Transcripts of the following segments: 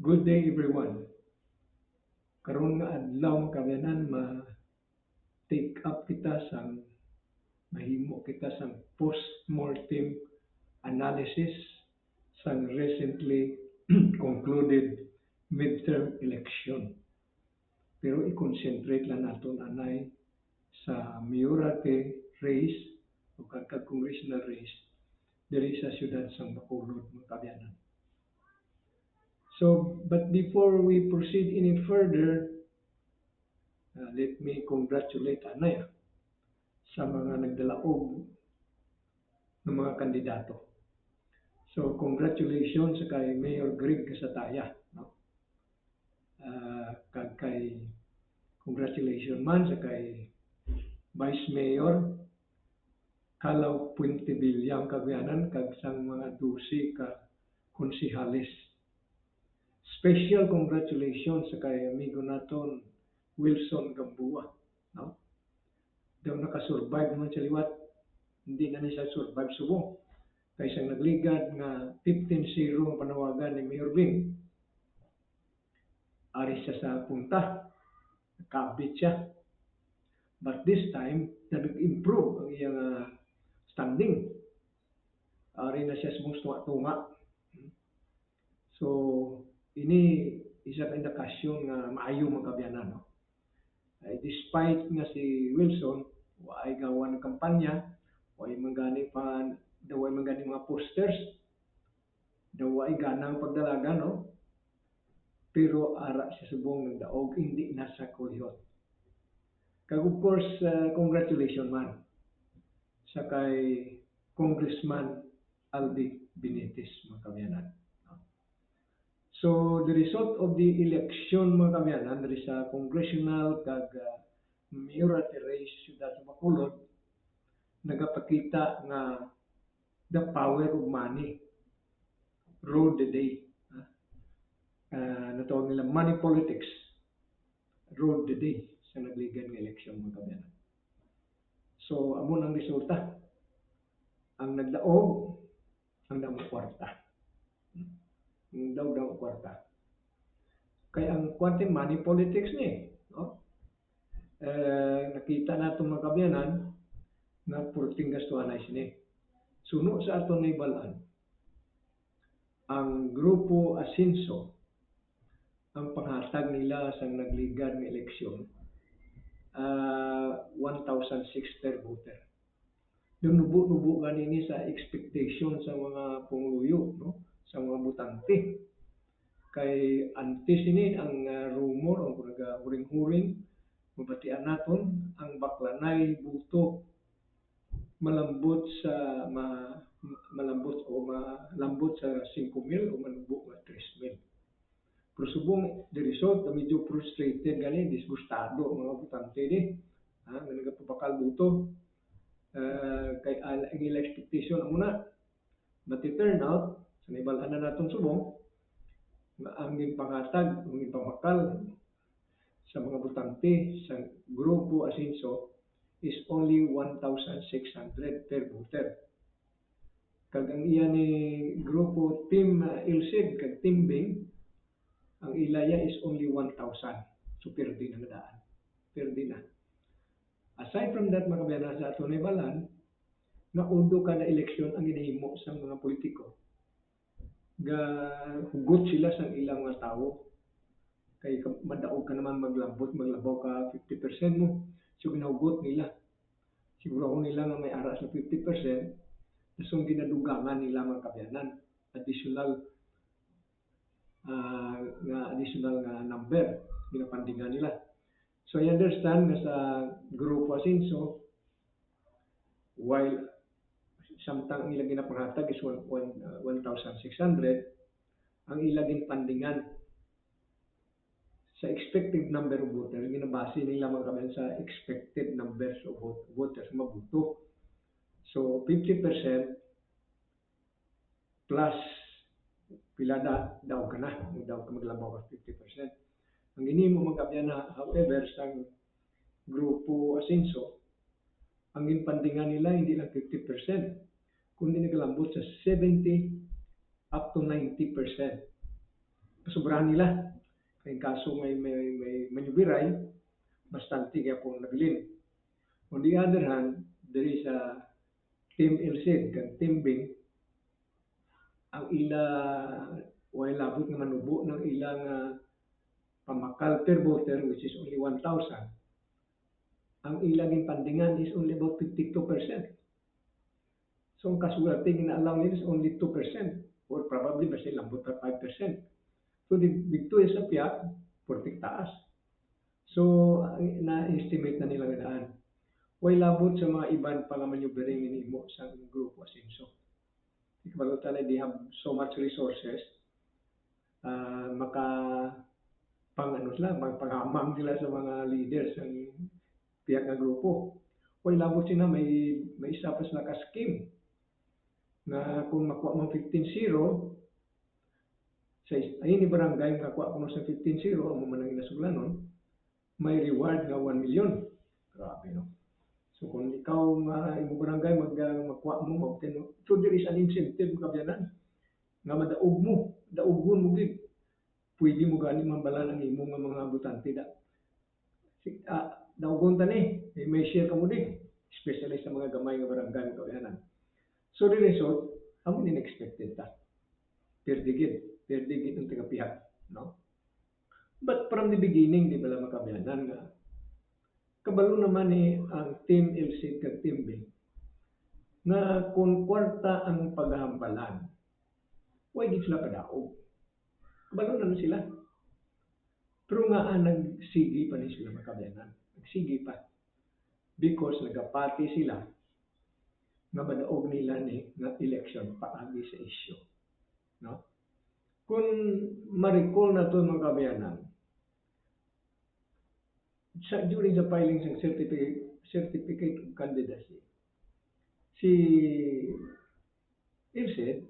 Good day everyone. Karon nga adlaw makabiyanan ma-take up kita sang mahimo kita sang post-mortem analysis sang recently concluded midterm election. Pero i-concentrate lang naton anay sa mayoralty race o congressional race diri sa siyudad sang Bacolod makabiyanan. So, but before we proceed any further, let me congratulate Anay sa mga nagdalaog ng mga kandidato. So, congratulations sa kay Mayor Greg Casataya. No? Congratulations man sa kay Vice Mayor Kalaw Puente Villa ang Cagayanan kag sang mga 12 ka konsihalis. Special congratulations sa kay amigo naton Wilson Gamboa. No? Daw nakasurvive naman sa liwat. Hindi na niya survive subong. Kaysa nagligad nga 15-0 ang panawagan ni Mayor Bing. Aris siya sa punta. Nakabit siya. But this time, nag-improve ang iyang standing. Ari na siya sa tunga. So, ini isa ka indikasyon nga maayo makabiyanan. No? Despite nga si Wilson, ay gawa ng kampanya, way manggani mga posters, daw ay ganang pagdalaga, no? Pero ara siya subong nagdaog, hindi na sa kulihot. Kag of course, congratulations man sa kay Congressman Aldi Benitez makabiyanan. So, the result of the election, mga kamiyanan, there is a congressional kag mayoralty race siyudad sa Bacolod, nagapakita nga the power of money ruled the day. Natawag nila money politics ruled the day sa nagligan ng election, mga kamiyanan. So, amon ang resulta. Ang nagdaog, ang damang kwarta. Daw kwarta. Kaya ang kwante money politics ni, no? Nakita nato mga kabiyanan na purting gastuhan ay sini. Suno sa ato na ibalaan, ang grupo Asinso, ang panghatag nila sa nagligad ng eleksyon, 1,006 per voter. Yung nubo ganini sa expectation sa mga pungluyo, no? Sa mga butante. Kay antes ini ang rumor o huring-huring mabatian naton ang Baklanay buto malambot sa 5,000 o manubo nga 3,000. Pero subong the result medyo frustrated gani, disgustado mga butante ni nga nagapabakal buto kay ang ila expectation amo na but it turn out sa ibalaan na naton subong nga ang pangatag, ang pamakal sa mga butante sa grupo Asinso is only 1,600 per voter. Kag ang iya ni grupo Team Ilsid kag Team Bing, ang ilaya is only 1,000. So perdi na nadaan. Perdi na. Aside from that, mga kabayan, sa ato na ibalan, na undo ka na eleksyon ang inahimo sa mga politiko. Hugot sila sa ilang mga tao. Kay madaog ka naman maglabaw ka 50% mo. So ginahugot nila. Siguro ako nila nga may ara sa 50%. So ginadugangan nila mga kabayanan. Additional nga number. Ginapandingan nila. So I understand nga sa grupo Asinso, while samtang ang ilang ginapanghatag is 1,600, ang ilang pandingan sa expected number of voters, ginabase nila mga kabayan sa expected numbers of voters mabuto. So 50% plus pila daw ka na, daw ka maglabaw ka 50%. Ang ginimo mga kabayan na, however, sa grupo Asinso, ang ginpandingan nila hindi lang 50%, kundi nagalambot sa 70 up to 90%. Sobrahan nila. Kaya kaso may manyubiray, bastante kaya po nabilin. On the other hand, there is a Team Ilcid kag Team Bing, ang ila way labot nga manubo ng ilang pamakal per voter which is only 1,000. Ang ilang pandingan is only about 52%. So ang kasuwerte ginaallow nila is only 2% or probably mas lambot na 5%. So dito sa piyak, portik taas. So na-estimate na nila nga daan. Way labot sa mga iban pa nga manubiring inimo sa grupo Asenso. Ikabalutan na they have so much resources, maka magpanghamang nila sa mga leaders ng tiyak nga grupo. Way labot sila may isa pa sila ka-scheme na kung makuha mo 15-0, sa ayun ni barangay makakuha ko sa 15-0, ang manang inasuglanon, may reward nga 1 million. Grabe, no? So kung ikaw imo barangay magkuha mo, mag-obtain mo, so there is an incentive kabiyanan nga daugon mo gid. Pwede mo gani mambala ng imo nga mga butante daugon tani, may share ka mo di, especially sa mga gamay nga barangay kabiyanan. So the result, amo din expected ta. Perdigid ang tagapihak, no? But from the beginning, di ba lang makabiyanan nga, kabalo naman ang Team Ilcid kag Team B na kung kwarta ang paghahambalan, why di sila padaog? Kabalo naman sila. Pero nga nagsigi pa ni sila makabiyanan. Nagsigi pa. Because nagapati sila nga madaog nila ni nga election paagi sa issue. No? Kung ma-recall na ito mga kabayanan, during the filing ng certificate of candidacy, si Ilcid,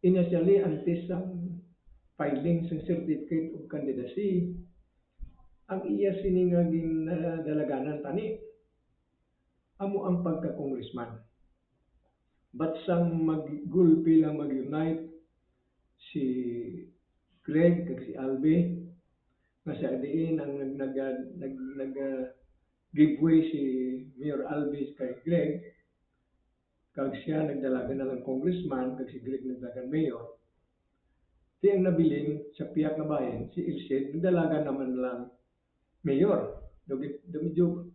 initially antes ang filing ng certificate of candidacy, ang iya siningaging dalaganan tani, amo ang pagka-congressman. But sang mag-gulpi lang mag-unite, si Greg kag si Albe nga sa diin ang giveaway si Mayor Albe kay Greg kag siya nagdalagan na lang congressman kag si Greg nagdalagan mayor. Di ang nabilin sa piyak na bayan si Ilcid nagdalagan naman lang mayor. Medyo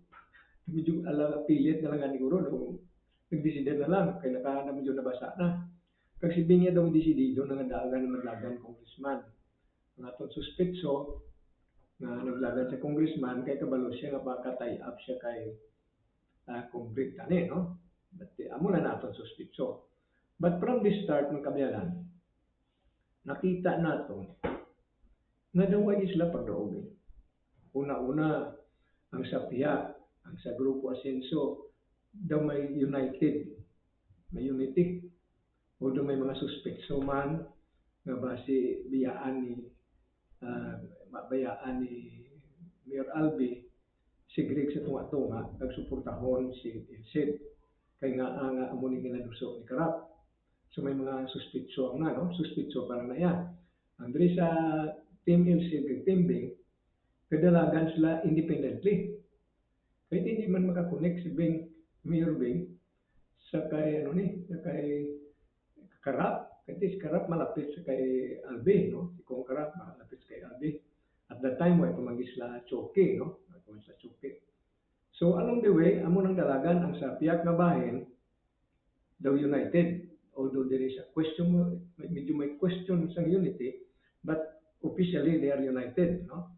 ala pilit na lang ni guro no. Nagdeside na lang kay medyo nabasa na. Kag si Binya daw desidido na nagdalagan na maglagan congressman. Ang atong suspetso na naglagan sa congressman kay kabalo siya nga baka-tie up siya kay Congreg tani, no? But amo na naton suspetso. But from the start ng kabiyanan, nakita nato nga daw ay sila pagdaogin. Una-una, ang sa piyak, ang sa grupo Asenso, daw may united, may unity, o daw may mga suspetso man nga base bayaan ni Mayor Albi si Greg sa tunga-tunga nagsuportahon si Ilcid kay nga amo ni ginaduso ni Karap. So may mga suspetso nga, no? Suspetso parang na yan. Andre sa Team Ilcid kag Team Bing, kadalagan sila independently. Kaya hindi man makakonect si Mayor Bing sa kay Karap. Kasi si Karap malapit sa kay Albe, no? Si Kong Karap malapit sa kay Albe. At that time, may pamagisla choke, no? Pamagisla choke. So, along the way, amo nang dalagan ang sa piyak na bahin, daw united. Although there is a question, medyo may question sa unity, but officially they are united, no?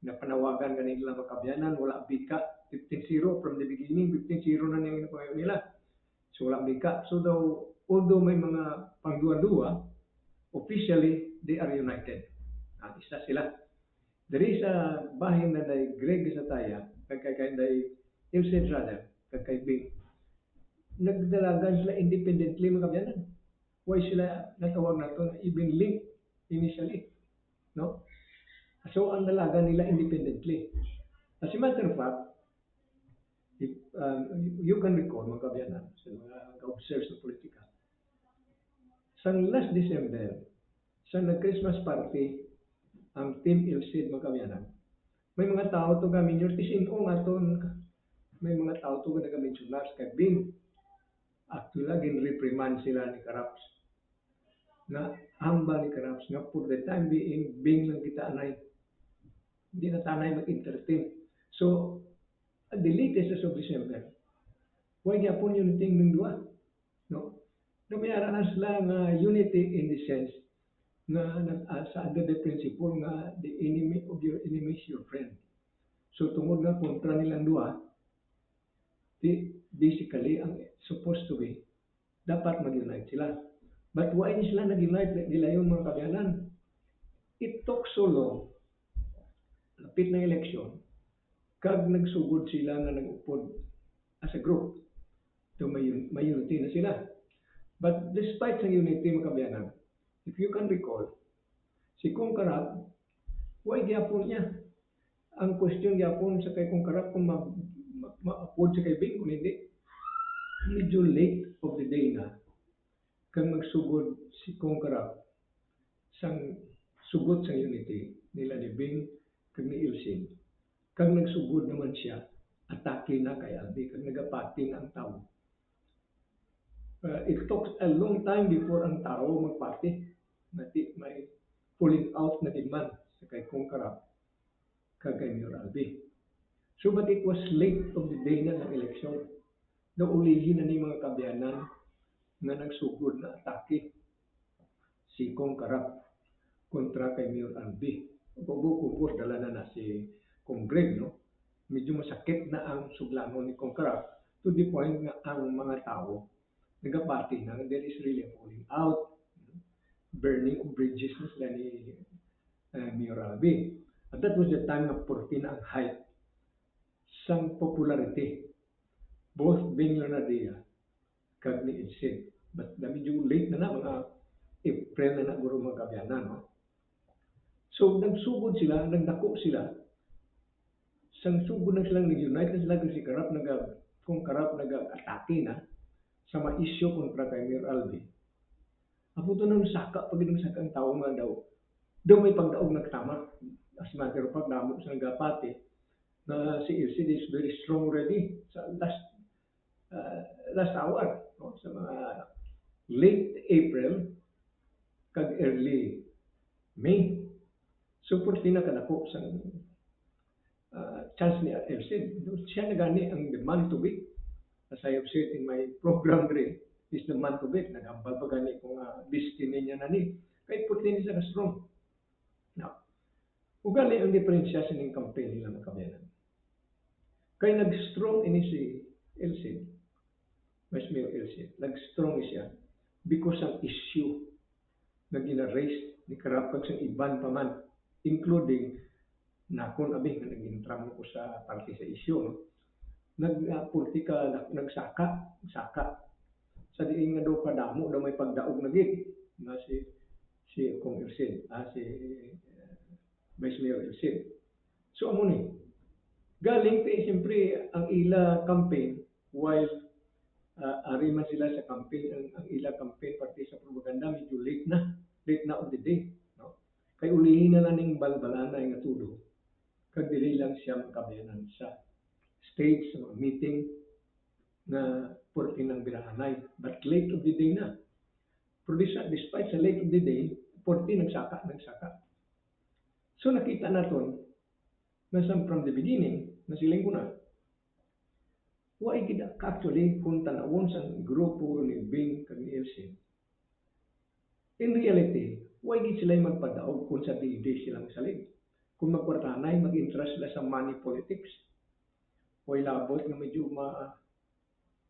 Napanawagan kanila makabiyanan, wala bika, 15-0 from the beginning, 15-0 na nila nila. So, wala bika. So, although may mga pangdua-dua, officially, they are united. Isa sila. There is a bahin na day Greg sa taya, kay day Ilcid rather, kay Bing. Nagdalagan sila independently mga kabiyanan. Why sila natawag na ito even link initially, no? So ang dalagan nila independently. As a matter of fact, if you can recall mga kabiyanan sa mga observers ng politika, sa last December, sa nag-Christmas party, ang Team Ilsid mga kabyanan, may mga tao to gamin yung tisino nga to, may mga tao to nga nagamensyunar kay Bing. Actually, gin-reprimand sila ni Karaps na hambal ni Karaps nga for the time being, Bing lang kita anay. Hindi na tanay mag-entertain. So, at the latest as of December, why gyapon unity ng duwa? No? Namayara na sila nga unity in the sense na sa under the principle nga the enemy of your enemy is your friend. So tungod nga kontra nilang duwa, basically ang supposed to be dapat mag-unite sila. But why di sila nag-unite nila yung mga kabyanan? It took so long, lapit na election, kag nagsugod sila nga nag-upod as a group. So may unity na sila. But despite sa unity mga kabyanan, if you can recall, si Kong Karap, why gyapon niya? Ang question gyapon sa kay Kong Karap kung ma-upod sa kay Bing kung hindi. Medyo late of the day na kang magsugod si Kong Karap sang sugod sa unity nila ni Bing kag ni Ilsin. Kag nagsugod naman siya, atake na kay Albi kag nagapati na ang tao. It took a long time before ang tao magpati. May pulling out na demand sa kay Kong Karap kag kay Mayor Albi. So but it was late of the day na ng election. Naulihin na ni mga kabyanan na nagsugod na atake si Kong Karap kontra kay Mayor Albi. Kumpos dala na si Kong Greg, no? Medyo masakit na ang suglanon ni Kong Karap to the point na ang mga tao nagapati na there is really a falling out, burning of bridges na sila ni Mayor Albi. At that was the time na 14 ang height sang popularity both Bing Leonardia kag ni Ilsin. But na medyo late na mga April na guro mga kabyanan, no? So nagsugod sila, nagdako sila. Sang sugod na silang nag-unite na sila kung si Karap kung Karap nag-atake na sa mga isyo kontra kay Mayor Albi. Apo to nang saka, pag saka ang tao nga daw may pagdaog nagtama. As matter of fact, damo sa nagapati na si Ilsin is very strong already sa last hour, no? Sa mga late April kag early May. So, por pinakadako sa chance ni Ilsin. Siya na gani ang demand to beat. As I have said in my program rin, is the man to beat. Nagambal pa gani kung destiny niya na ni. Kahit puti niya sa strong. Now, ugali ang diferensya sa ning campaign nila mga kabyanan. Kaya nag-strong ini si Ilsin, Vice Mayor Ilsin, nag-strong siya because ang issue na gina-raise ni Karap kag sang iban pa man, including nakon abi nga nag-intram ko sa parte sa issue, no? Nagpolitika, nagsaka sa diin nga daw kadamo daw may pagdaog na gid na si Kong Ilsin, si Vice Mayor Ilsin. So amo ni galing pa siyempre ang ila campaign while ari man sila sa campaign, ang ila campaign parte sa propaganda medyo late na of the day, no? Kay ulihin na lang ning balbalana nga tulo kag dili lang siya makabayanan sa stage sa mga meeting na por pinangbirahanay. But late of the day na. Pero despite sa late of the day, 14 nagsaka. So nakita naton na from the beginning, na siling ko na, why kita actually kung tanawon sa grupo ni Bing kag ni Ilsin. In reality, why gid sila magpadaog kung sa di silang salig? Kung magkwartanay, mag-interest sila sa money politics. Why labot nga medyo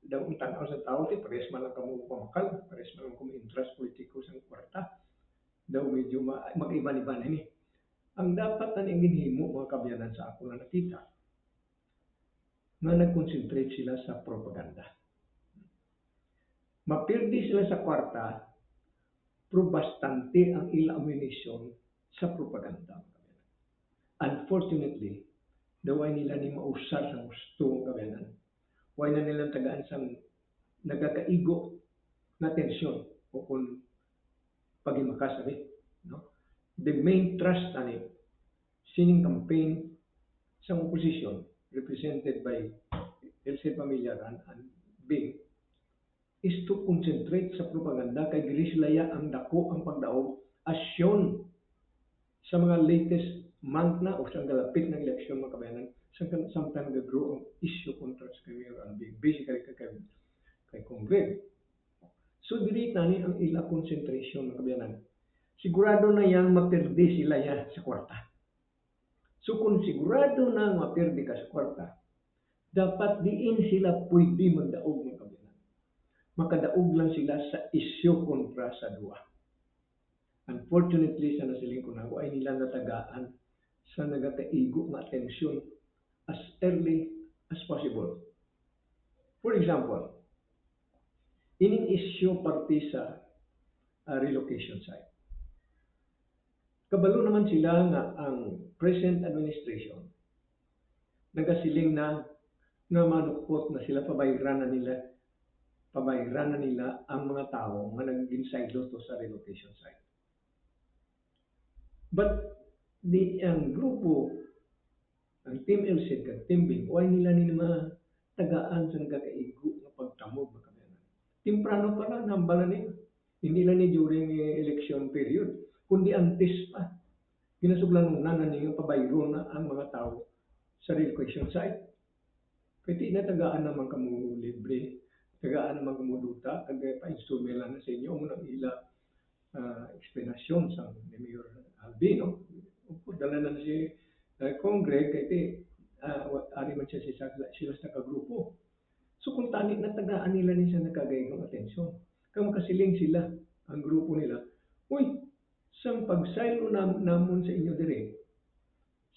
daw ang tanaw sa tao, pares man lang kamo pamakal, pares man lang kamo interest politiko sa kwarta. Daw medyo mag-iban-iban ini. Ang dapat na ginhimo mga kabyanan sa ako na nakita, na nag-concentrate sila sa propaganda. Mapirdi sila sa kwarta, pero bastante ang ilang ammunition sa propaganda. Unfortunately, daway nila ni mausar sa gusto ng kabyanan. Huwag na nilang tagaan sa nagkakaigo na tensyon o kung pagimakasabi. no? The main thrust ani sining campaign sa opposition represented by Elsie Pamillaran and Bing is to concentrate sa propaganda kay dili sila ang dako ang pagdaog asyon sa mga latest month na o sa galapit ng eleksyon mga kabayanan samtang nag-grow ang issue kontra sa Mayor Alvin basically kay Congress. So dili tani ang ila concentration mga kabayanan. Sigurado na yang maperde sila ya sa kwarta. So kung sigurado na maperde ka sa kwarta, dapat diin sila pwede magdaog mga kabayanan. Makadaog lang sila sa issue kontra sa duwa. Unfortunately, sa nasiling ko na, ay nila natagaan sa nagakaigo nga atensyon as early as possible. For example, ining issue parte sa relocation site. Kabalo naman sila nga ang present administration nagasiling na manukpot na sila pabayran na nila ang mga tao nga nag-inside to sa relocation site. But ang grupo, ang Team LC kag Team Bing, why nila ni tagaan sa nagkakaigo nga pagtamog mga kabayanan. Timprano pa lang, nambala nila. Hindi lang ni during election period, kundi antes pa. Ginasuglanunan na niyo pabayro na ang mga tao sa relocation site. Kaya na tagaan naman kamo libre, tagaan naman kamo duta, kaya pa-installment lang na sa inyo, munang ila explanasyon sa ni Mayor Albino. Dala na si Congress, kaya ari man siya sila sa kagrupo. So kung tani na tagaan nila ni sa nakagayong atensyon, kung makasiling sila, ang grupo nila, uy, sang pagsaylo namon sa inyo dire,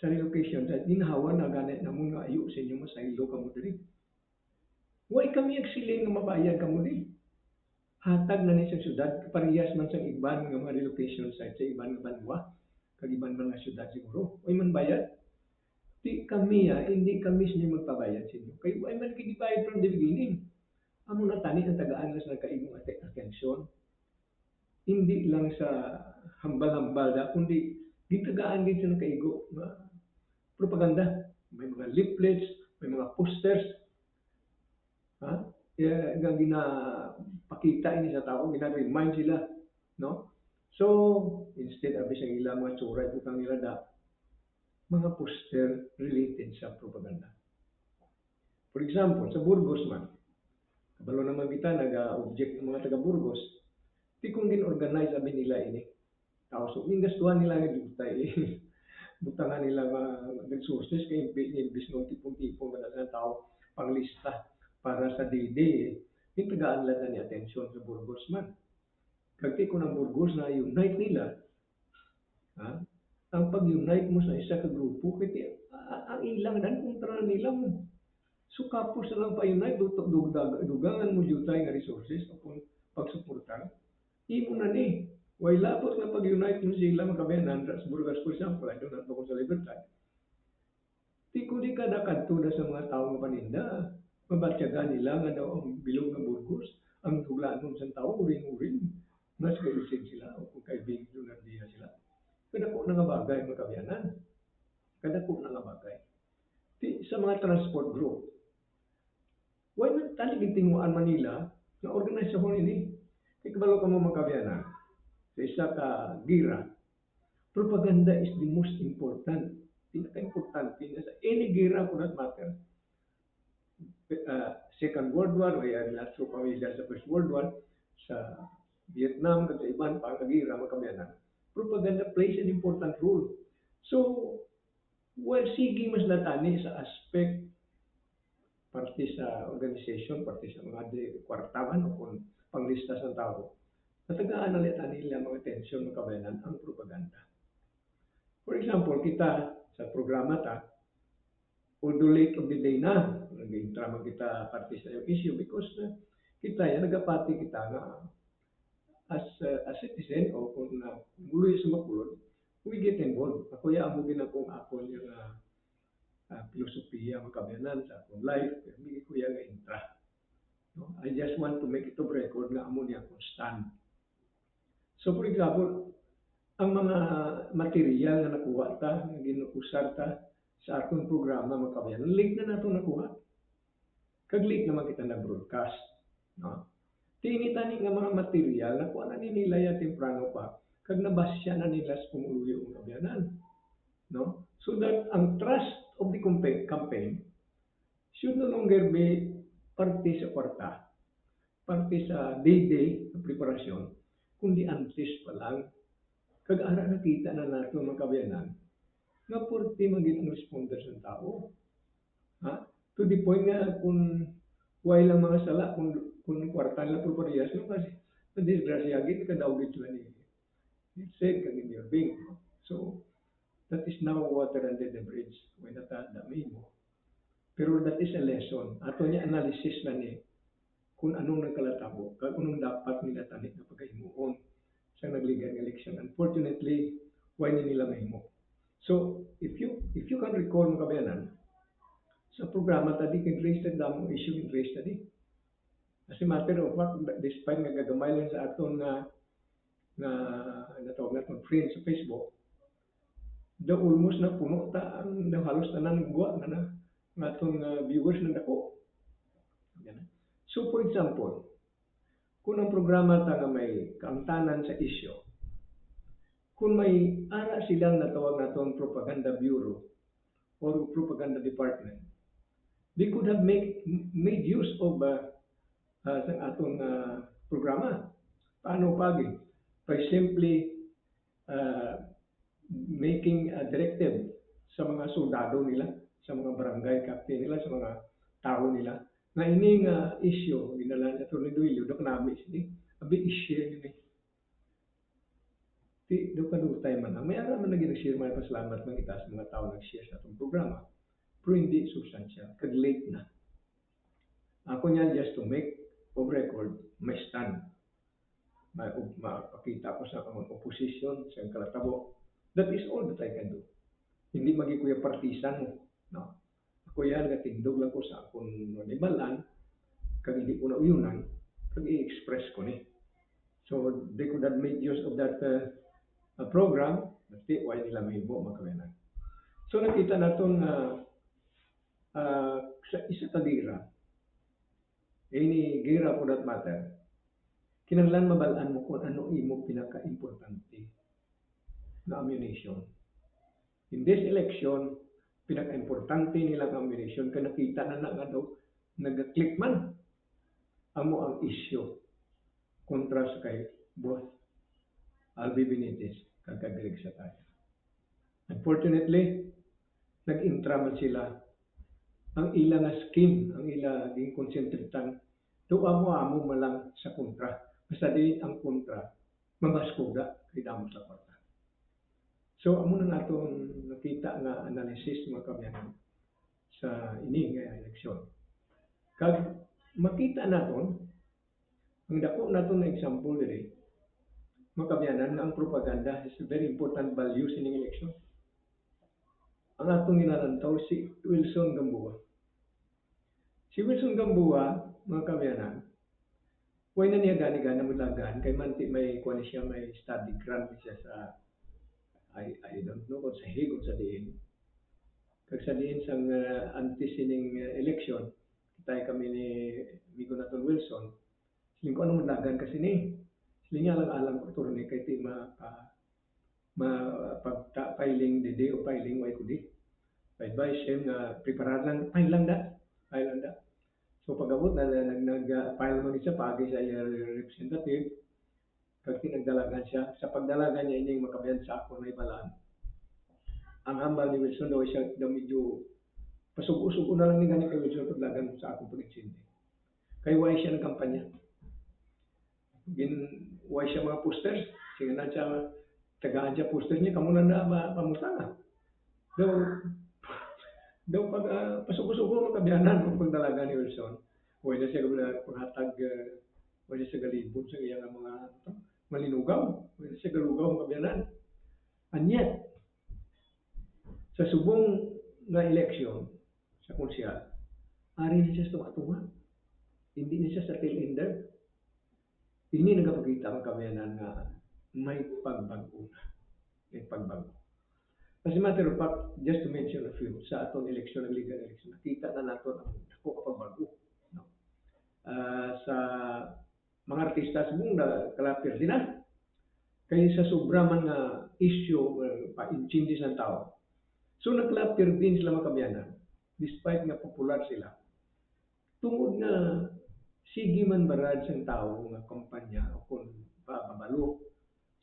sa relocation, sa ginahawa na ganit namon nga ayo sa inyo masaylo kamo dire. Why kami agsiling nga mabayad kamo dire? Hatag na ni sa syudad, parehas man sa iban nga mga relocation site sa iban nga banwa, kag iban man nga syudad siguro. Uy man bayad? Hindi kami siya magpabayad sa inyo. Kaya why man kagibayad from the beginning? Amo na tani ang tagaan lang sa nagkaigong atensyon. Hindi lang sa hambal-hambal da, kundi gitagaan din sa nakaigo na propaganda. May mga leaflets, may mga posters, ha? Nga ginapakita ini sa tao, gina-remind sila, no? So, instead abis ang ilang mga tsura, itutang nila mga poster related sa propaganda. For example, sa Burgos man, kabalo naman kita, nag-object ng mga taga-Burgos, di kung gin-organize abi nila ini. Tao, so, gastuhan nila ng jutay, butangan nila mga resources, kaya imbis ng tipong-tipong ng tao, panglista para sa day-day, yung tagaan lang ni atensyon sa Burgos man. Kagti ko ng Burgos na unite nila, ha? Ang pag-unite mo sa isa ka grupo, kaya ang ilang dan kontra nila mo. So kapos na lang pa-unite, dugangan mo jutay nga resources o pagsuportar. Imo na ni. Way labot nga pag-unite mo sila makabayanan sa Burgos, for example, I don't know kung sa Libertad. Di ka nakadto na sa mga tao nga paninda. Mabatyagan nila nga daw ang bilog ng Burgos. Ang tuglaan mo sa tao, uring-uring. Mas kaisin sila o kung kaibig lunar diya sila. Kadako na nga bagay makabayanan. Kadako na nga bagay. Sa mga transport group, why not taligin tinguan Manila na organisasyon ini? Kaya kabalo ka mo makabayanan sa isa ka gira. Propaganda is the most important. Pinaka-importante na sa any gira for that matter. Second World War, o not so familiar sa First World War, sa Vietnam, at sa iban pa ang gira makabayanan. Propaganda plays an important role. So, well, sige mas latani sa aspect parte sa organization, parte sa mga kwartaman o kung panglistas ng tao, natagaan na nila mga tensyon ng kabayanan ang propaganda. For example, kita sa programa although late of the day na, nag-intrama kita parte sa yung issue because kita yan, nagapati kita na as a citizen o kung muloy sa makulod, we get involved. Ako yan, amugin akong ako yung filosofiya makabayanan sa akong life, hindi ko yan intra. No? I just want to make it of record na amo niya akong stand. So for example, ang mga material nga nakuha ta, nga ginuusar ta sa atong programa mga kabayan, late na nato nakuha. Kag late naman kita na-broadcast. No? Tini tani nga mga material, nakuha na ni nila ya temprano pa, kag nabasya na nila sa pumuluyo ng kabayanan. No? So that ang trust of the campaign should no longer be parte sa kwarta, parte sa day-day na preparasyon, kundi antes pa lang. Kag ara nakita na nato mga kabayanan, nga porti maging ang responders ng tao. Ha? To the point nga kung way lang mga sala, kung kwarta nila por parehas, no? Kasi disgrasya, gito ka daw dito ni said kag in your being. So, that is now water under the bridge. When natadami mo. Pero that is a lesson. Ato niya analysis na ni kung anong nagkalatabo, kung anong dapat nila tanik na pagkahimuon sa nagligan ng election. Unfortunately, why nila mahimo. So, if you can recall mga kabayanan, sa programa tadi kay raise the damong issue in raise tadi. As a matter of fact, despite nga gagamay lang sa aton nga natawag naton friends sa Facebook, daw almost na puno ta ang daw halos tanan guwa nga atong viewers na dako. Yan. So for example, kung ang programa ta nga may kaamtanan sa issue, kung may ara silang natawag naton propaganda bureau or propaganda department, they could have made use of sa atong programa. Paano pagi? By simply uh, making a directive sa mga soldado nila, sa mga barangay captain nila, sa mga tao nila, na ining issue, ginala na ito ni Duilio, doon namin sini, abi i-share nila. Doon ka doon tayo man. May ara man nag-share, may pasalamat man kita sa mga tao nag-share sa itong programa. Pero hindi substantial, kag-late na. Ako niyan just to make of record, may stand. Makakita ko sa opposition, sa kalatabo. That is all that I can do. Hindi magi kuya partisan mo. No? Ako yan, natindog lang ko sa akong nibalan, kag hindi ko na uyunan, kag i-express ko ni. So, they could have made use of that program, nati, why nila mahimo, makawinan. So, nakita natin sa isa ka gira, any gira for that matter, kinanglan mabalaan mo kung ano imo pinaka-importante na ammunition. In this election, pinaka-importante nilang ammunition, kaya nakita na nga daw, nag-click man amo ang issue kontra sa kay both Albi Benitez kag Greg Sataya. Unfortunately, nag-intra man sila ang ila nga scheme, ang ila ging konsentritan, do amo malang sa kontra. Basta din ang kontra, mabaskuda kay damo sa kwarta. So, amo na natong nakita nga analysis mga kabayan sa ini nga eleksyon. Kag makita naton, ang dako naton na example diri, mga kabayanan, ang propaganda is a very important value sa ining eleksyon. Ang atong ginalantaw si Wilson Gamboa. Si Wilson Gamboa, mga kabayanan, way na niya gani-gana mulagan, kay manti may kuha siya, may study grant siya sa I don't know kung sa Hague o sa diin. Kag sa diin sang anti-sining election, kitay kami ni Migo naton Wilson, siling ko ano mulagan kasi ni. Siling nga lang alam ko ito ni kay ti pagta-filing dede o filing way ko di. Advice him na preparar lang, file lang da. So pag-abot na nag-file mo siya pagi sa representative, pag tinagdalagan siya, sa pagdalagan niya ining makabayan sa ako na ibalaan. Ang hambal ni Wilson daw siya daw medyo pasugo-sugo na lang ni gani kay Wilson paglagan sa akong pag-insindi. Kay why siya ng kampanya. Why siya mga posters, sige na siya tagaan siya posters niya, kamo na pamutanga. Daw pag pasugo-sugo makabiyanan kung pagdalaga ni Wilson. Huwag na siya paghatag, huwag na siya galibot sa iyang mga malinugaw. Huwag na siya galugaw makabiyanan. And yet, sa subong nga eleksyon sa konsyal, ari na siya sa tumatunga. Hindi na siya sa tail ender. Hindi nagpakita ang kabayanan nga may pagbago na. may pagbago. As a matter of fact, just to mention a few, sa atong eleksyon, ng legal election, nakita na nato ang dako ka pagbago. No? Sa mga artista sa buong kalapir din na. Kaya sa sobra man nga issue, pa-intindi sa tao. So naglapir din sila makabiyanan, despite nga popular sila. Tungod nga sige man barad sang tao nga kumpanya o kung pababalo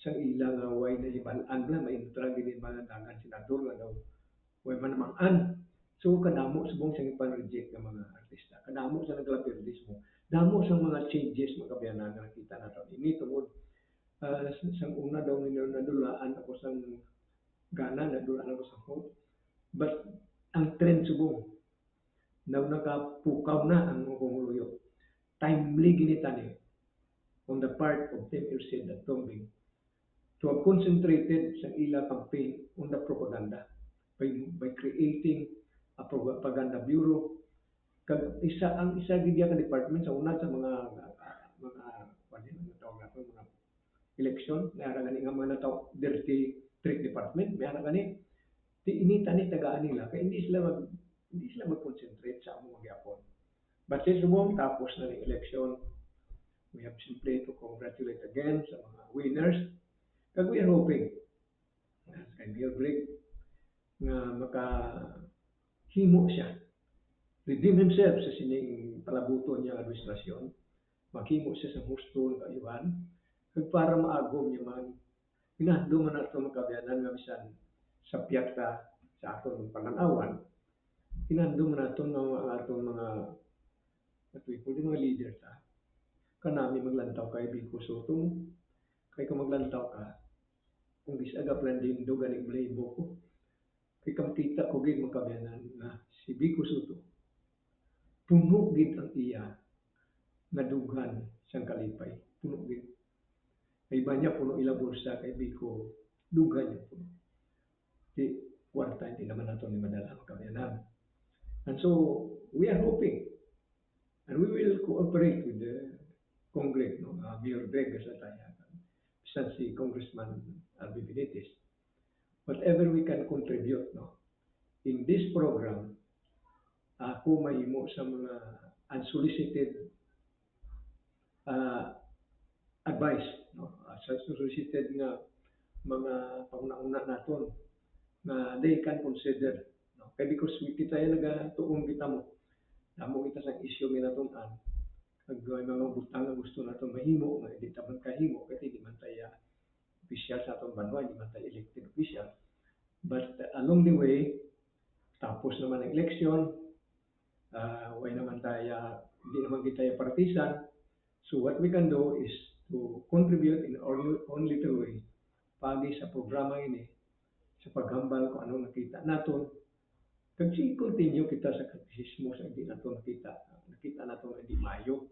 sa ilang nga way na ibalaan na maintra gini mga dagan senador nga daw way man naman. So kadamo subong sa ipan-reject ng mga artista. Kadamo sa naglapir dismo. Damo sa mga changes mga kabiyanan nga nakita nato ini tungod sang una daw nadulaan ako sang gana, nadulaan ako sa hope. But ang trend subong na nakapukaw na ang mga konguluyo. Timely ginitani on the part of Tim Ilcid at Tombing to have concentrated sa ila campaign on the propaganda by creating a propaganda bureau. Ang isa gid ka department sa una sa mga mga election, may ara gani nga mga nataw dirty trick department, may ara gani ti inita ni tagaan nila kay hindi sila mag-concentrate sa among gyapon. But since subong tapos na ni election, we have simply to congratulate again sa mga winners. Kag we are hoping kay Mayor Greg nga makahimo siya, redeem himself sa sining palabuton niya administrasyon, maghimo siya sa husto nga kayuhan, kag para maagom niya man hinahdo man nato makabiyanan nga bisan sa piyata sa aton pananawan, hinahdo man nato ang aton mga mga leader ta kanami maglantaw kay Vico Soto, kay kung maglantaw ka, kung gisaga plan din do ganing playbook ko, kay makita ko gid makabiyanan na si Vico Soto, puno gid ang iya na dughan siyang kalipay, puno gid. Kay iba niya puno ila bulsa, kay Vico dughan niya puno. Di kwarta hindi naman nato ni madala makabiyanan. And so we are hoping and we will cooperate with the Congress, no? Mayor Greg sa tayo, bisan si Congressman Alvin Benitez. Whatever we can contribute, no? In this program, ako mahimo sa mga unsolicited advice, no? Sa unsolicited nga mga panguna-una naton na they can consider, no? Kaya because kita yung nagatuong kita mo, namo kita sa issue nga naton-an, kag mga butang nga gusto naton mahimo nga hindi ta man kahimo kasi di man tayo official sa atong banwa, di man tayo elected official. But along the way, tapos naman ang election, way naman tayo, hindi naman kita partisan. So what we can do is to contribute in our own little way pagi sa programa ini sa paghambal kung ano nakita naton. Kag continue kita sa kritisismo sa hindi naton nakita naton hindi mayo.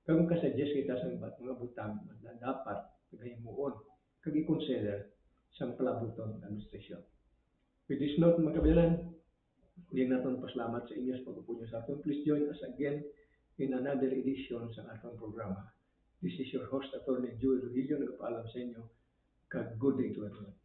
Kung ka-suggest kita sa mga butang na dapat paghimuon, kag i-consider sa palabuton ng administrasyon. With this note, mga kabiyanan, hindi natin pasalamat sa inyo sa pag-upunyo sa aton. Please join us again in another edition sa atong programa. This is your host, Atty. Joel Rugilio, nagpaalam sa inyo. Kag good day to everyone.